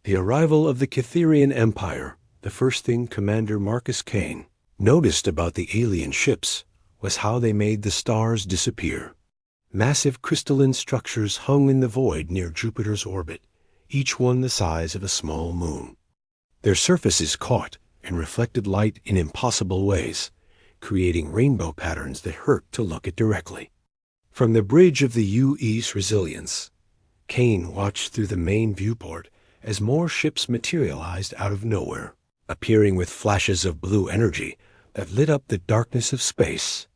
The arrival of the Cytherian Empire, the first thing Commander Marcus Kane noticed about the alien ships was how they made the stars disappear. Massive crystalline structures hung in the void near Jupiter's orbit, each one the size of a small moon. Their surfaces caught and reflected light in impossible ways, creating rainbow patterns that hurt to look at directly. From the bridge of the UE's Resilience, Kane watched through the main viewport as more ships materialized out of nowhere, appearing with flashes of blue energy that lit up the darkness of space.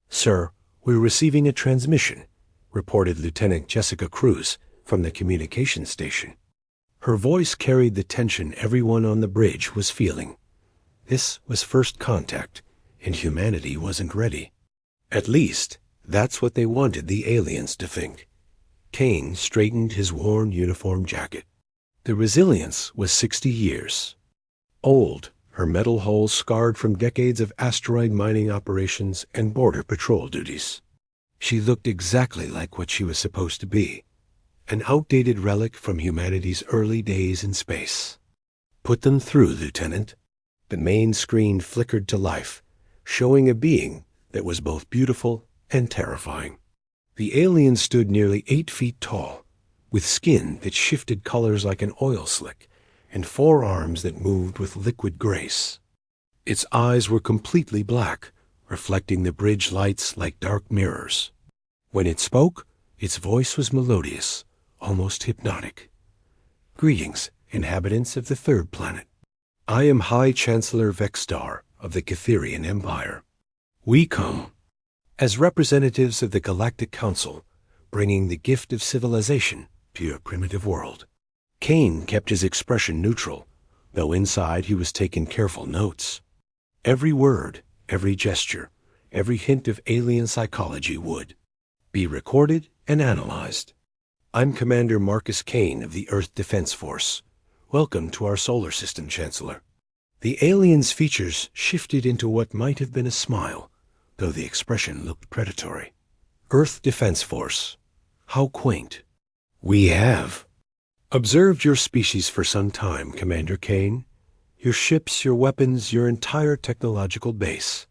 "Sir, we're receiving a transmission," reported Lieutenant Jessica Cruz from the communications station. Her voice carried the tension everyone on the bridge was feeling. This was first contact, and humanity wasn't ready. At least, that's what they wanted the aliens to think. Kane straightened his worn uniform jacket. The Resilience was 60 years old, her metal hull scarred from decades of asteroid mining operations and border patrol duties. She looked exactly like what she was supposed to be, an outdated relic from humanity's early days in space. "Put them through, Lieutenant." The main screen flickered to life, showing a being that was both beautiful and terrifying. The alien stood nearly 8 feet tall, with skin that shifted colors like an oil slick, and forearms that moved with liquid grace. Its eyes were completely black, reflecting the bridge lights like dark mirrors. When it spoke, its voice was melodious, almost hypnotic. "Greetings, inhabitants of the third planet. I am High Chancellor Vexstar of the Cytherian Empire. We come as representatives of the Galactic Council, bringing the gift of civilization to your primitive world." Kane kept his expression neutral, though inside he was taking careful notes. Every word, every gesture, every hint of alien psychology would be recorded and analyzed. "I'm Commander Marcus Kane of the Earth Defense Force. Welcome to our solar system, Chancellor." The alien's features shifted into what might have been a smile, though the expression looked predatory. "Earth Defense Force. How quaint." "We have observed your species for some time, Commander Kane. Your ships, your weapons, your entire technological base.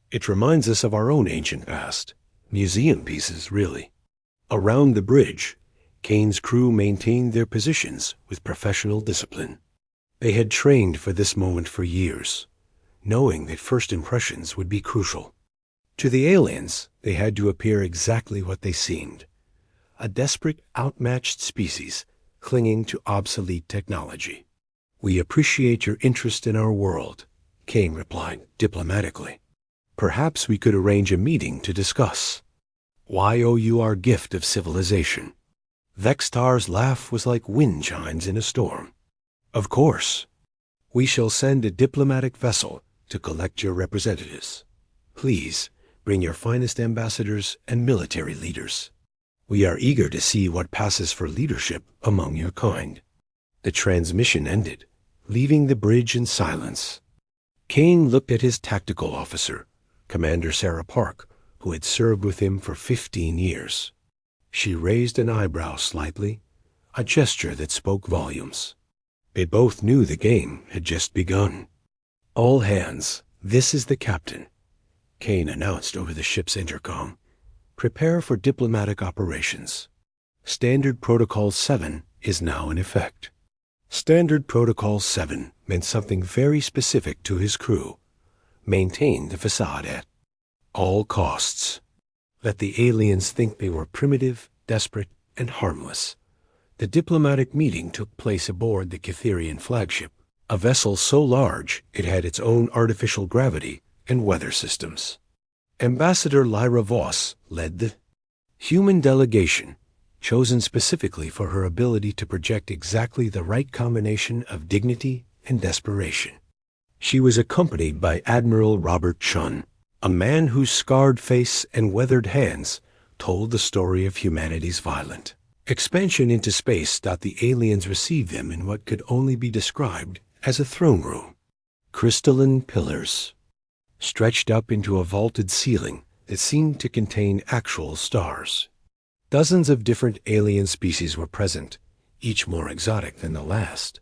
It reminds us of our own ancient past. Museum pieces, really." Around the bridge, Kane's crew maintained their positions with professional discipline. They had trained for this moment for years, knowing that first impressions would be crucial. To the aliens, they had to appear exactly what they seemed: a desperate, outmatched species clinging to obsolete technology. "We appreciate your interest in our world," Kane replied diplomatically. "Perhaps we could arrange a meeting to discuss. Why owe you our gift of civilization?" Vexstar's laugh was like wind chimes in a storm. "Of course. We shall send a diplomatic vessel to collect your representatives. Please bring your finest ambassadors and military leaders. We are eager to see what passes for leadership among your kind." The transmission ended, leaving the bridge in silence. Kane looked at his tactical officer, Commander Sarah Park, who had served with him for 15 years. She raised an eyebrow slightly, a gesture that spoke volumes. They both knew the game had just begun. "All hands, this is the captain," Kane announced over the ship's intercom. "Prepare for diplomatic operations. Standard Protocol 7 is now in effect." Standard Protocol 7 meant something very specific to his crew. Maintain the facade at all costs. Let the aliens think they were primitive, desperate, and harmless. The diplomatic meeting took place aboard the Cytherian flagship, a vessel so large it had its own artificial gravity and weather systems. Ambassador Lyra Voss led the human delegation, chosen specifically for her ability to project exactly the right combination of dignity and desperation. She was accompanied by Admiral Robert Chun, a man whose scarred face and weathered hands told the story of humanity's violent expansion into space. The aliens received them in what could only be described as a throne room. Crystalline pillars stretched up into a vaulted ceiling that seemed to contain actual stars. Dozens of different alien species were present, each more exotic than the last.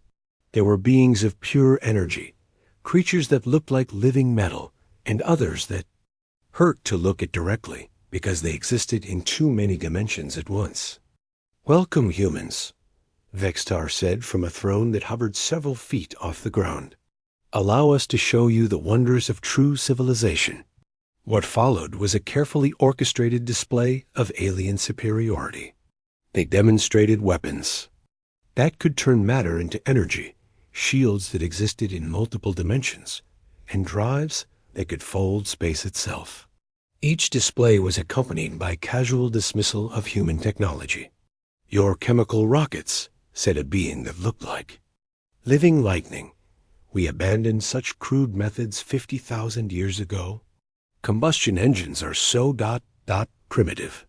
There were beings of pure energy, creatures that looked like living metal, and others that hurt to look at directly because they existed in too many dimensions at once. "Welcome, humans," Vextar said from a throne that hovered several feet off the ground. "Allow us to show you the wonders of true civilization." What followed was a carefully orchestrated display of alien superiority. They demonstrated weapons that could turn matter into energy, shields that existed in multiple dimensions, and drives that could fold space itself. Each display was accompanied by casual dismissal of human technology. "Your chemical rockets," said a being that looked like living lightning. "We abandoned such crude methods 50,000 years ago. Combustion engines are so primitive."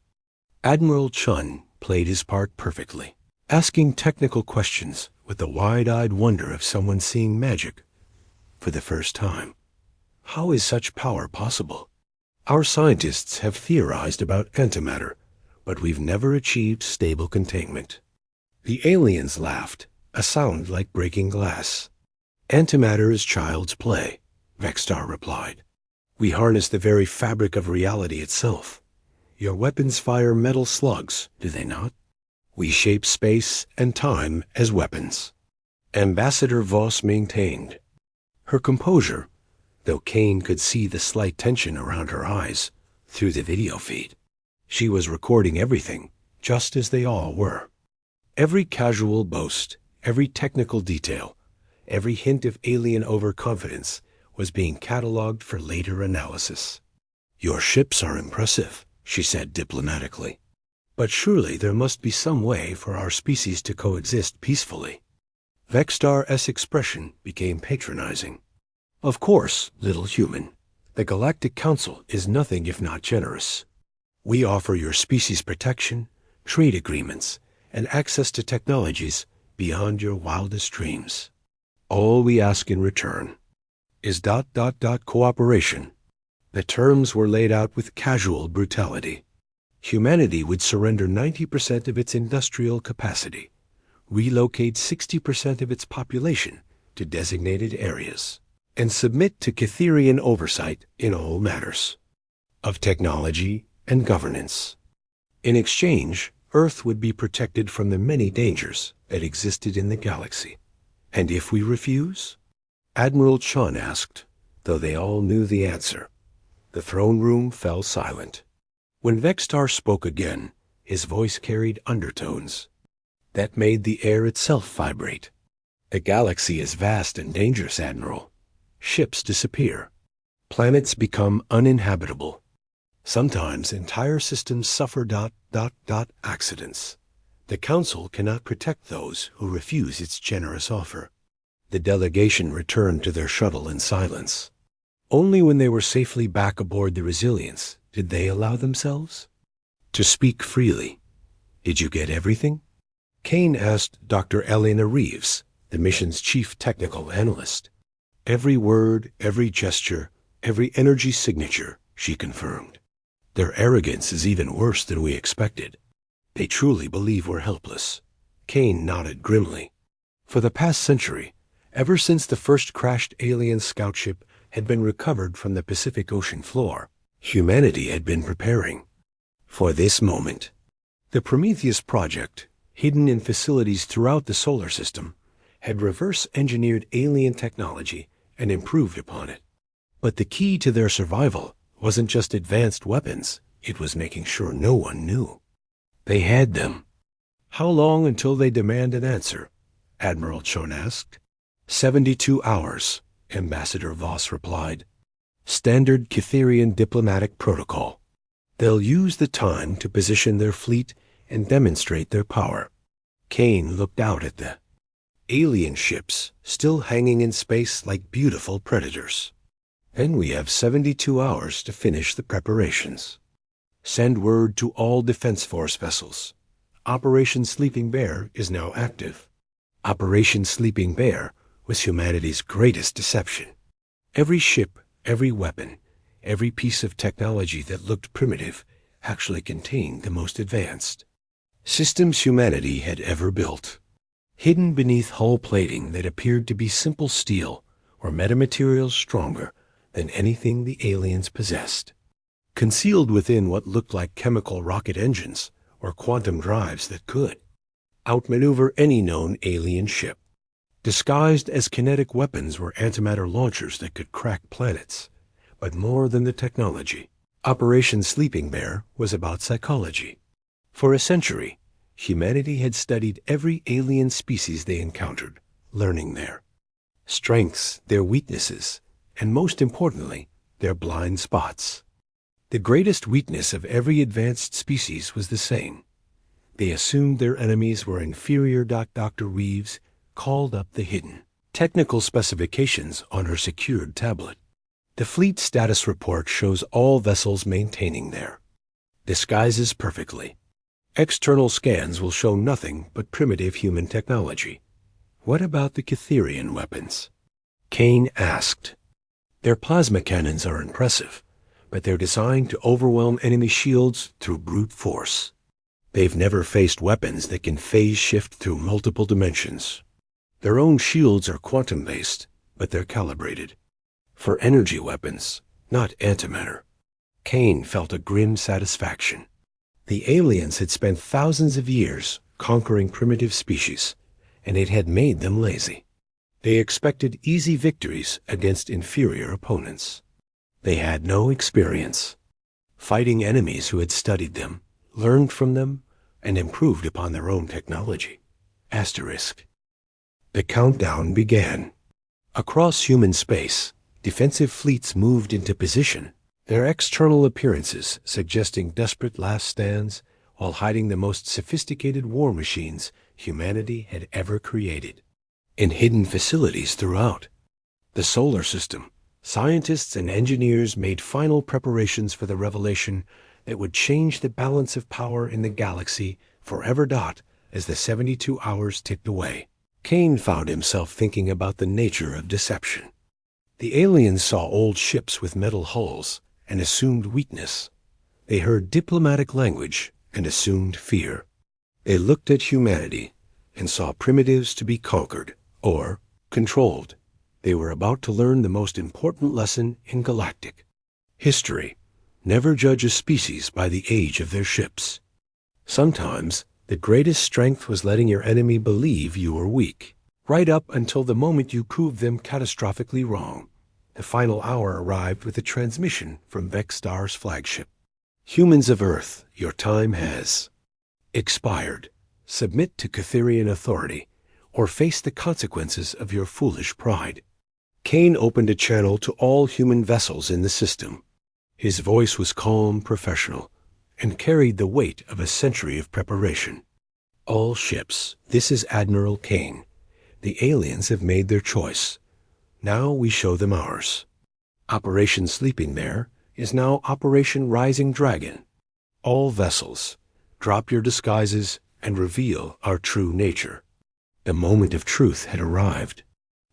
Admiral Chun played his part perfectly, asking technical questions with the wide-eyed wonder of someone seeing magic for the first time. "How is such power possible? Our scientists have theorized about antimatter, but we've never achieved stable containment." The aliens laughed, a sound like breaking glass. "Antimatter is child's play," Vextar replied. "We harness the very fabric of reality itself. Your weapons fire metal slugs, do they not? We shape space and time as weapons." Ambassador Voss maintained her composure, though Kane could see the slight tension around her eyes through the video feed. She was recording everything, just as they all were. Every casual boast, every technical detail, every hint of alien overconfidence was being cataloged for later analysis. "Your ships are impressive," she said diplomatically. "But surely there must be some way for our species to coexist peacefully." Vextar's expression became patronizing. "Of course, little human. The Galactic Council is nothing if not generous. We offer your species protection, trade agreements, and access to technologies beyond your wildest dreams. All we ask in return is cooperation." The terms were laid out with casual brutality. Humanity would surrender 90% of its industrial capacity, relocate 60% of its population to designated areas, and submit to Catherian oversight in all matters of technology and governance. In exchange, Earth would be protected from the many dangers that existed in the galaxy. "And if we refuse?" Admiral Chun asked, though they all knew the answer. The throne room fell silent. When Vextar spoke again, his voice carried undertones that made the air itself vibrate. "The galaxy is vast and dangerous, Admiral. Ships disappear. Planets become uninhabitable. Sometimes entire systems suffer accidents. The Council cannot protect those who refuse its generous offer." The delegation returned to their shuttle in silence. Only when they were safely back aboard the Resilience did they allow themselves to speak freely. "Did you get everything?" Kane asked Dr. Elena Reeves, the mission's chief technical analyst. "Every word, every gesture, every energy signature," she confirmed. "Their arrogance is even worse than we expected. They truly believe we're helpless." Kane nodded grimly. For the past century, ever since the first crashed alien scout ship had been recovered from the Pacific Ocean floor, humanity had been preparing for this moment. The Prometheus project, hidden in facilities throughout the solar system, had reverse-engineered alien technology and improved upon it. But the key to their survival wasn't just advanced weapons, it was making sure no one knew they had them. "How long until they demand an answer?" Admiral Chon asked. 72 hours, Ambassador Voss replied. "Standard Catherian diplomatic protocol. They'll use the time to position their fleet and demonstrate their power." Kane looked out at the alien ships still hanging in space like beautiful predators. "Then we have 72 hours to finish the preparations. Send word to all Defense Force vessels. Operation Sleeping Bear is now active." Operation Sleeping Bear was humanity's greatest deception. Every ship, every weapon, every piece of technology that looked primitive actually contained the most advanced systems humanity had ever built. Hidden beneath hull plating that appeared to be simple steel were metamaterials stronger than anything the aliens possessed. Concealed within what looked like chemical rocket engines or quantum drives that could outmaneuver any known alien ship. Disguised as kinetic weapons were antimatter launchers that could crack planets. But more than the technology, Operation Sleeping Bear was about psychology. For a century, humanity had studied every alien species they encountered, learning their strengths, their weaknesses, and most importantly, their blind spots. The greatest weakness of every advanced species was the same. They assumed their enemies were inferior. Dr. Reeves called up the hidden technical specifications on her secured tablet. The fleet status report shows all vessels maintaining their disguises perfectly. External scans will show nothing but primitive human technology. What about the Cytherian weapons? Kane asked. Their plasma cannons are impressive, but they're designed to overwhelm enemy shields through brute force. They've never faced weapons that can phase shift through multiple dimensions. Their own shields are quantum-based, but they're calibrated for energy weapons, not antimatter. Kane felt a grim satisfaction. The aliens had spent thousands of years conquering primitive species, and it had made them lazy. They expected easy victories against inferior opponents. They had no experience fighting enemies who had studied them, learned from them, and improved upon their own technology. Asterisk. The countdown began. Across human space, defensive fleets moved into position, their external appearances suggesting desperate last stands while hiding the most sophisticated war machines humanity had ever created. In hidden facilities throughout the solar system, scientists and engineers made final preparations for the revelation that would change the balance of power in the galaxy forever. As the 72 hours ticked away, Kane found himself thinking about the nature of deception. The aliens saw old ships with metal hulls and assumed weakness. They heard diplomatic language and assumed fear. They looked at humanity and saw primitives to be conquered or controlled. They were about to learn the most important lesson in galactic history. Never judge a species by the age of their ships. Sometimes the greatest strength was letting your enemy believe you were weak, right up until the moment you proved them catastrophically wrong. The final hour arrived with a transmission from Vexstar's flagship. Humans of Earth, your time has expired. Submit to Cytherian authority, or face the consequences of your foolish pride. Kane opened a channel to all human vessels in the system. His voice was calm, professional, and carried the weight of a century of preparation. All ships, this is Admiral Kane. The aliens have made their choice. Now we show them ours. Operation Sleeping Bear is now Operation Rising Dragon. All vessels, drop your disguises and reveal our true nature. The moment of truth had arrived.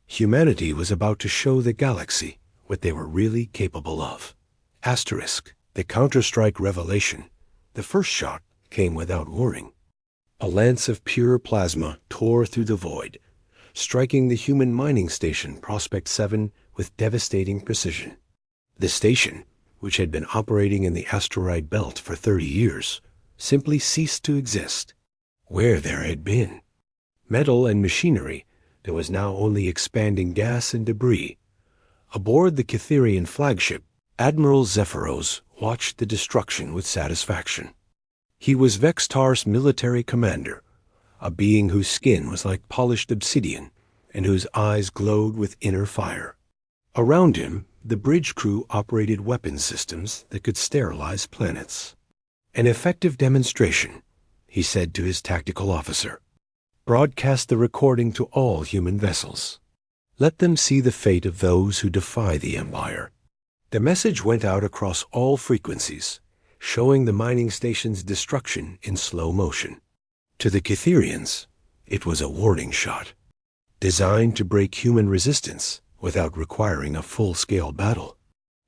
Humanity was about to show the galaxy what they were really capable of. Asterisk. The Counter-Strike revelation. The first shot came without warning. A lance of pure plasma tore through the void, striking the human mining station Prospect 7 with devastating precision. The station, which had been operating in the asteroid belt for 30 years, simply ceased to exist. Where there had been metal and machinery, there was now only expanding gas and debris. Aboard the Cytherian flagship, Admiral Zephyros watched the destruction with satisfaction. He was Vexstar's military commander, a being whose skin was like polished obsidian and whose eyes glowed with inner fire. Around him, the bridge crew operated weapon systems that could sterilize planets. An effective demonstration, he said to his tactical officer. Broadcast the recording to all human vessels. Let them see the fate of those who defy the Empire. The message went out across all frequencies, showing the mining station's destruction in slow motion. To the Cytherians, it was a warning shot, designed to break human resistance without requiring a full-scale battle.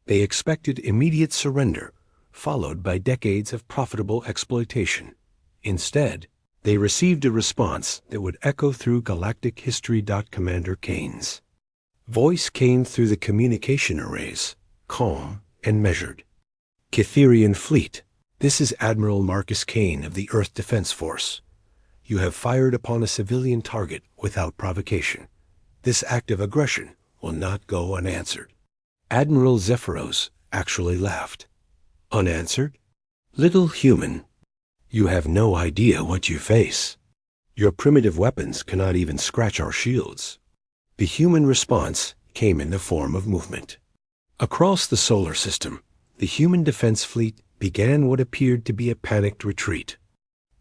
They expected immediate surrender, followed by decades of profitable exploitation. Instead, They received a response that would echo through galactic history. Commander Kane's voice came through the communication arrays, calm and measured. Cytherian Fleet, this is Admiral Marcus Kane of the Earth Defense Force. You have fired upon a civilian target without provocation. This act of aggression will not go unanswered. Admiral Zephyros actually laughed. Unanswered? Little human, you have no idea what you face. Your primitive weapons cannot even scratch our shields. The human response came in the form of movement. Across the solar system, the human defense fleet began what appeared to be a panicked retreat.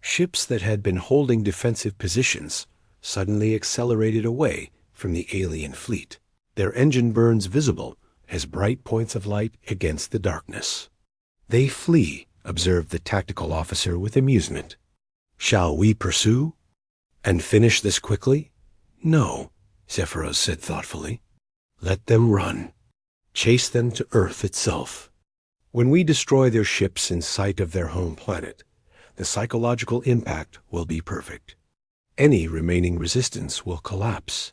Ships that had been holding defensive positions suddenly accelerated away from the alien fleet, their engine burns visible as bright points of light against the darkness. They flee, observed the tactical officer with amusement. Shall we pursue? And finish this quickly? No, Zephyros said thoughtfully. Let them run. Chase them to Earth itself. When we destroy their ships in sight of their home planet, the psychological impact will be perfect. Any remaining resistance will collapse.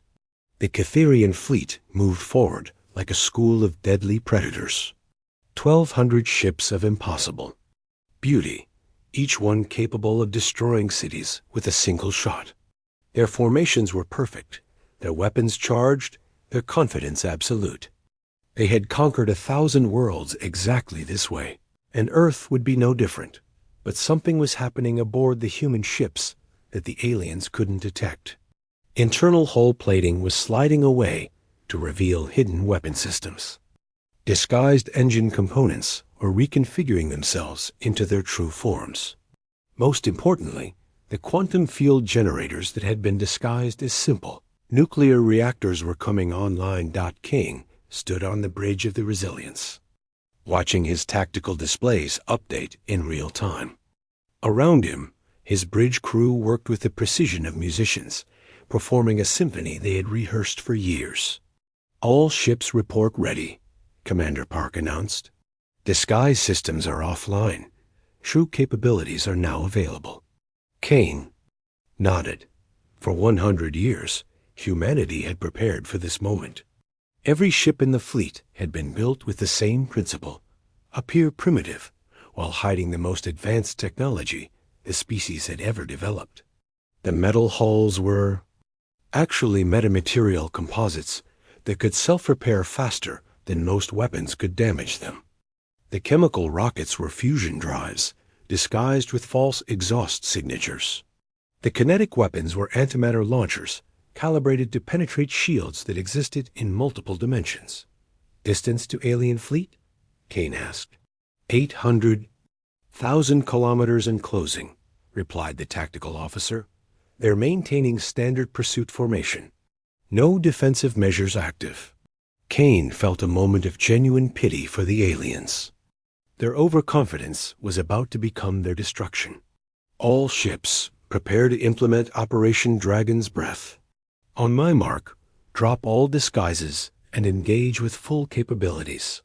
The Cytherian fleet moved forward like a school of deadly predators. 1,200 ships of impossible beauty, each one capable of destroying cities with a single shot. Their formations were perfect, their weapons charged, their confidence absolute. They had conquered 1,000 worlds exactly this way, and Earth would be no different. But something was happening aboard the human ships that the aliens couldn't detect. Internal hull plating was sliding away to reveal hidden weapon systems. Disguised engine components were reconfiguring themselves into their true forms. Most importantly, the quantum field generators that had been disguised as simple nuclear reactors were coming online. King stood on the bridge of the Resilience, watching his tactical displays update in real time. Around him, his bridge crew worked with the precision of musicians, performing a symphony they had rehearsed for years. All ships report ready, Commander Park announced. Disguise systems are offline. True capabilities are now available. Kane nodded. For 100 years, humanity had prepared for this moment. Every ship in the fleet had been built with the same principle: appear primitive, while hiding the most advanced technology the species had ever developed. The metal hulls were actually metamaterial composites that could self-repair faster than most weapons could damage them. The chemical rockets were fusion drives, disguised with false exhaust signatures. The kinetic weapons were antimatter launchers, calibrated to penetrate shields that existed in multiple dimensions. Distance to alien fleet? Kane asked. 800,000 kilometers and closing, replied the tactical officer. They're maintaining standard pursuit formation. No defensive measures active. Kane felt a moment of genuine pity for the aliens. Their overconfidence was about to become their destruction. All ships, prepare to implement Operation Dragon's Breath. On my mark, drop all disguises and engage with full capabilities.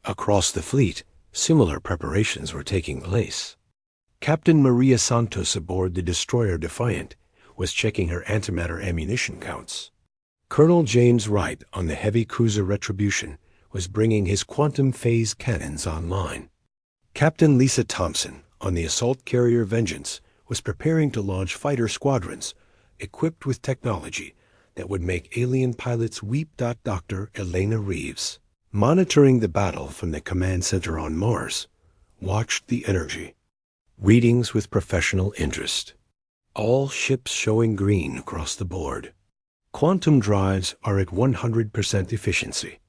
Across the fleet, similar preparations were taking place. Captain Maria Santos aboard the destroyer Defiant was checking her antimatter ammunition counts. Colonel James Wright on the heavy cruiser Retribution was bringing his quantum phase cannons online. Captain Lisa Thompson on the assault carrier Vengeance was preparing to launch fighter squadrons equipped with technology that would make alien pilots weep. Dr. Elena Reeves, monitoring the battle from the command center on Mars, watched the energy. Readings with professional interest. All ships showing green across the board. Quantum drives are at 100% efficiency.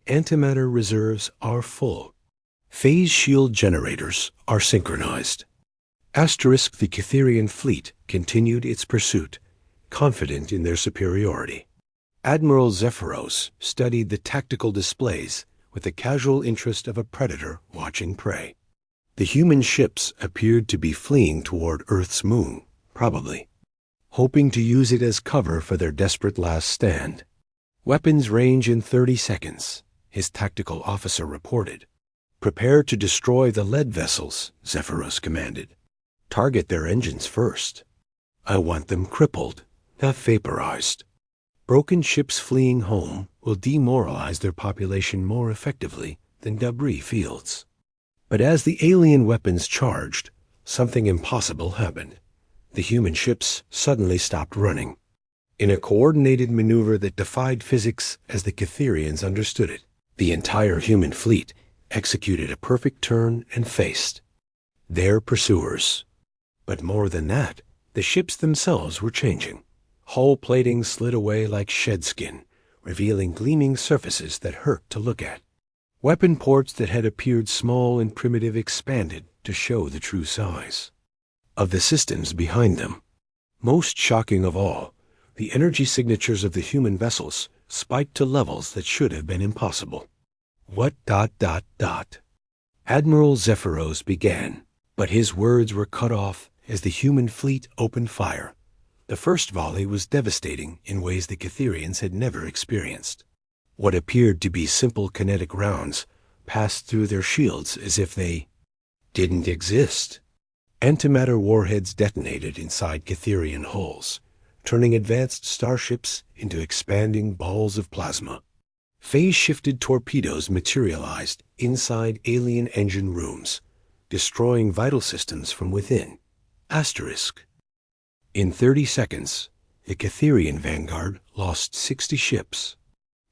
Antimatter reserves are full. Phase shield generators are synchronized. Asterisk, the Cytherian fleet continued its pursuit, confident in their superiority. Admiral Zephyros studied the tactical displays with the casual interest of a predator watching prey. The human ships appeared to be fleeing toward Earth's moon, probably hoping to use it as cover for their desperate last stand. Weapons range in 30 seconds, his tactical officer reported. Prepare to destroy the lead vessels, Zephyros commanded. Target their engines first. I want them crippled, not vaporized. Broken ships fleeing home will demoralize their population more effectively than debris fields. But as the alien weapons charged, something impossible happened. The human ships suddenly stopped running. In a coordinated maneuver that defied physics as the Catherians understood it, the entire human fleet executed a perfect turn and faced their pursuers. But more than that, the ships themselves were changing. Hull plating slid away like shed skin, revealing gleaming surfaces that hurt to look at. Weapon ports that had appeared small and primitive expanded to show the true size of the systems behind them. Most shocking of all, the energy signatures of the human vessels spiked to levels that should have been impossible. What ... Admiral Zephyros began, but his words were cut off as the human fleet opened fire. The first volley was devastating in ways the Catherians had never experienced. What appeared to be simple kinetic rounds passed through their shields as if they didn't exist. Antimatter warheads detonated inside Catherian hulls, turning advanced starships into expanding balls of plasma. Phase-shifted torpedoes materialized inside alien engine rooms, destroying vital systems from within. Asterisk. In 30 seconds, the Catherian vanguard lost 60 ships.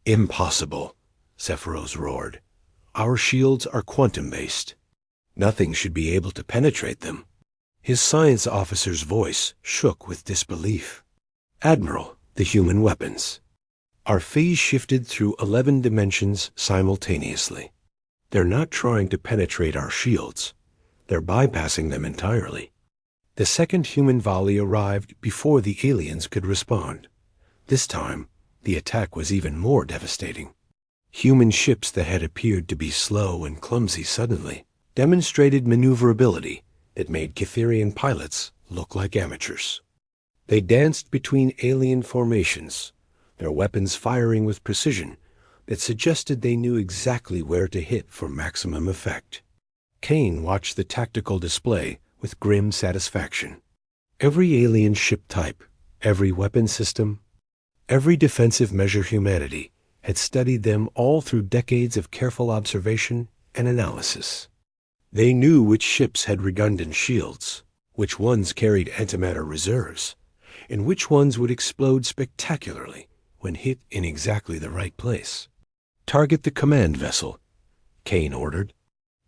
Impossible, Zephyros roared. Our shields are quantum-based. Nothing should be able to penetrate them. His science officer's voice shook with disbelief. Admiral, the human weapons are phase-shifted through 11 dimensions simultaneously. They're not trying to penetrate our shields. They're bypassing them entirely. The second human volley arrived before the aliens could respond. This time, the attack was even more devastating. Human ships that had appeared to be slow and clumsy suddenly demonstrated maneuverability that made Catherian pilots look like amateurs. They danced between alien formations, their weapons firing with precision that suggested they knew exactly where to hit for maximum effect. Kane watched the tactical display with grim satisfaction. Every alien ship type, every weapon system, every defensive measure humanity had studied them all through decades of careful observation and analysis. They knew which ships had redundant shields, which ones carried antimatter reserves, and which ones would explode spectacularly when hit in exactly the right place. Target the command vessel, Kane ordered.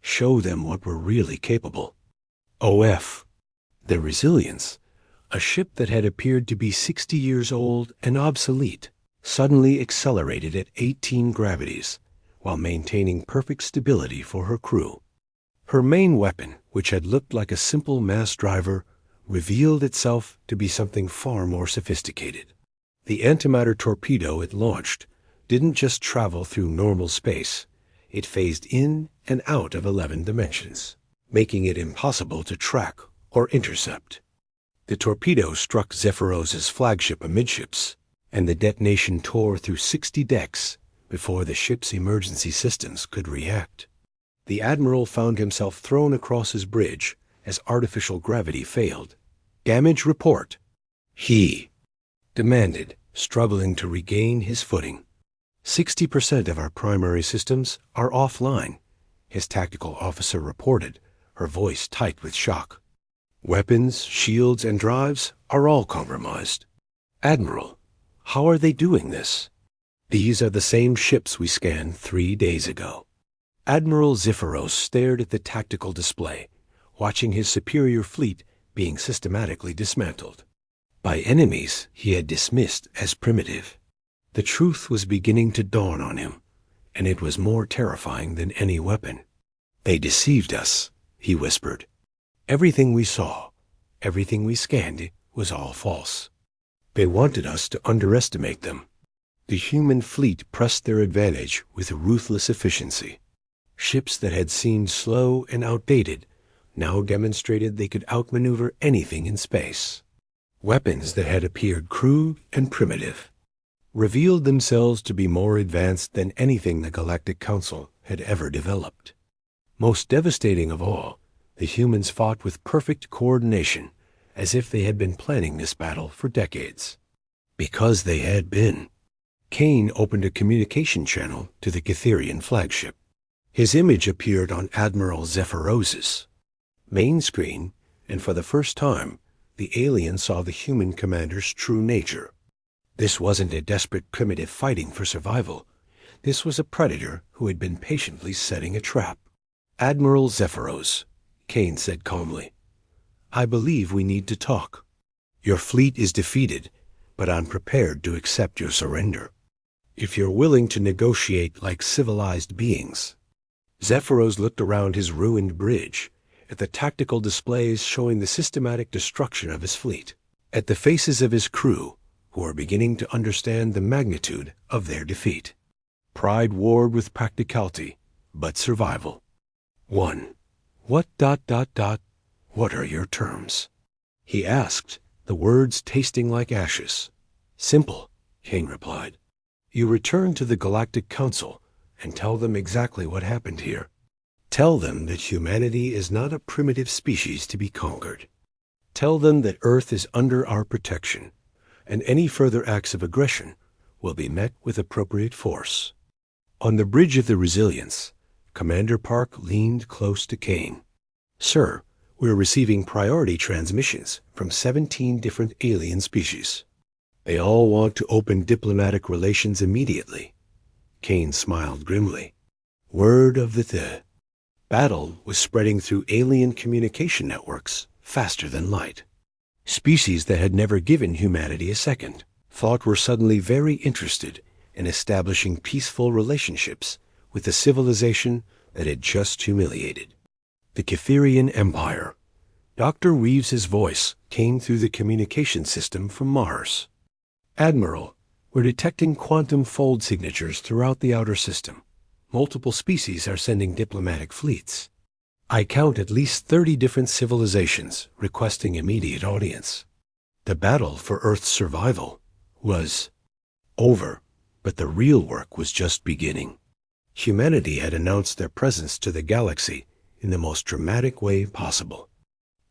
Show them what we're really capable. OF. The Resilience, a ship that had appeared to be 60 years old and obsolete, suddenly accelerated at 18 gravities while maintaining perfect stability for her crew. Her main weapon, which had looked like a simple mass driver, revealed itself to be something far more sophisticated. The antimatter torpedo it launched didn't just travel through normal space. It phased in and out of 11 dimensions, making it impossible to track or intercept. The torpedo struck Zephyros's flagship amidships, and the detonation tore through 60 decks before the ship's emergency systems could react. The Admiral found himself thrown across his bridge as artificial gravity failed. Damage report, he demanded, struggling to regain his footing. 60% of our primary systems are offline, his tactical officer reported, her voice tight with shock. Weapons, shields, and drives are all compromised. Admiral, how are they doing this? These are the same ships we scanned 3 days ago. Admiral Zephyros stared at the tactical display, watching his superior fleet being systematically dismantled by enemies he had dismissed as primitive. The truth was beginning to dawn on him, and it was more terrifying than any weapon. They deceived us, he whispered. Everything we saw, everything we scanned, was all false. They wanted us to underestimate them. The human fleet pressed their advantage with ruthless efficiency. Ships that had seemed slow and outdated now demonstrated they could outmaneuver anything in space. Weapons that had appeared crude and primitive revealed themselves to be more advanced than anything the Galactic Council had ever developed. Most devastating of all, the humans fought with perfect coordination as if they had been planning this battle for decades. Because they had been. Kane opened a communication channel to the Cytherian flagship. His image appeared on Admiral Zephyros's main screen, and for the first time, the alien saw the human commander's true nature. This wasn't a desperate primitive fighting for survival. This was a predator who had been patiently setting a trap. "Admiral Zephyros," Kane said calmly, "I believe we need to talk. Your fleet is defeated, but I'm prepared to accept your surrender. If you're willing to negotiate like civilized beings." Zephyros looked around his ruined bridge, at the tactical displays showing the systematic destruction of his fleet, at the faces of his crew, who were beginning to understand the magnitude of their defeat. Pride warred with practicality, but survival. 1. What are your terms?" he asked, the words tasting like ashes. "Simple," Kane replied. "You return to the Galactic Council and tell them exactly what happened here. Tell them that humanity is not a primitive species to be conquered. Tell them that Earth is under our protection, and any further acts of aggression will be met with appropriate force." On the bridge of the Resilience, Commander Park leaned close to Kane. "Sir, we're receiving priority transmissions from 17 different alien species. They all want to open diplomatic relations immediately." Kane smiled grimly. Word of the battle was spreading through alien communication networks faster than light. Species that had never given humanity a second thought were suddenly very interested in establishing peaceful relationships with the civilization that had just humiliated. The Cytherian Empire. Dr. Reeves's voice came through the communication system from Mars. "Admiral, we're detecting quantum fold signatures throughout the outer system. Multiple species are sending diplomatic fleets. I count at least 30 different civilizations requesting immediate audience." The battle for Earth's survival was over, but the real work was just beginning. Humanity had announced their presence to the galaxy in the most dramatic way possible.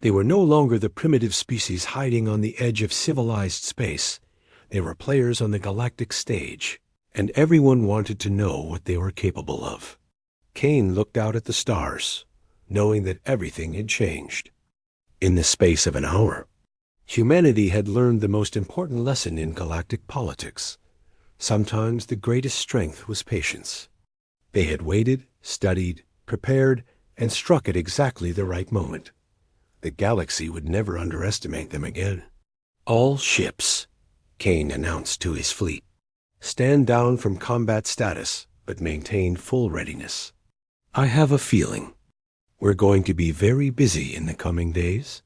They were no longer the primitive species hiding on the edge of civilized space. They were players on the galactic stage, and everyone wanted to know what they were capable of. Kane looked out at the stars, knowing that everything had changed. In the space of an hour, humanity had learned the most important lesson in galactic politics. Sometimes the greatest strength was patience. They had waited, studied, prepared, and struck at exactly the right moment. The galaxy would never underestimate them again. "All ships," Kane announced to his fleet, "stand down from combat status, but maintain full readiness. I have a feeling we're going to be very busy in the coming days."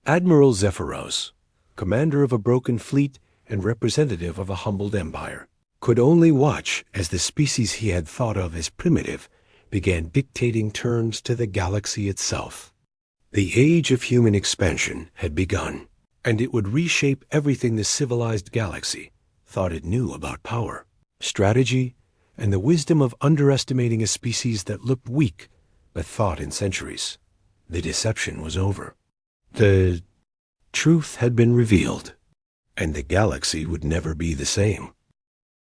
Admiral Zephyros, commander of a broken fleet and representative of a humbled empire, could only watch as the species he had thought of as primitive began dictating terms to the galaxy itself. The age of human expansion had begun, and it would reshape everything the civilized galaxy thought it knew about power, strategy, and the wisdom of underestimating a species that looked weak but thought in centuries. The deception was over. The truth had been revealed, and the galaxy would never be the same.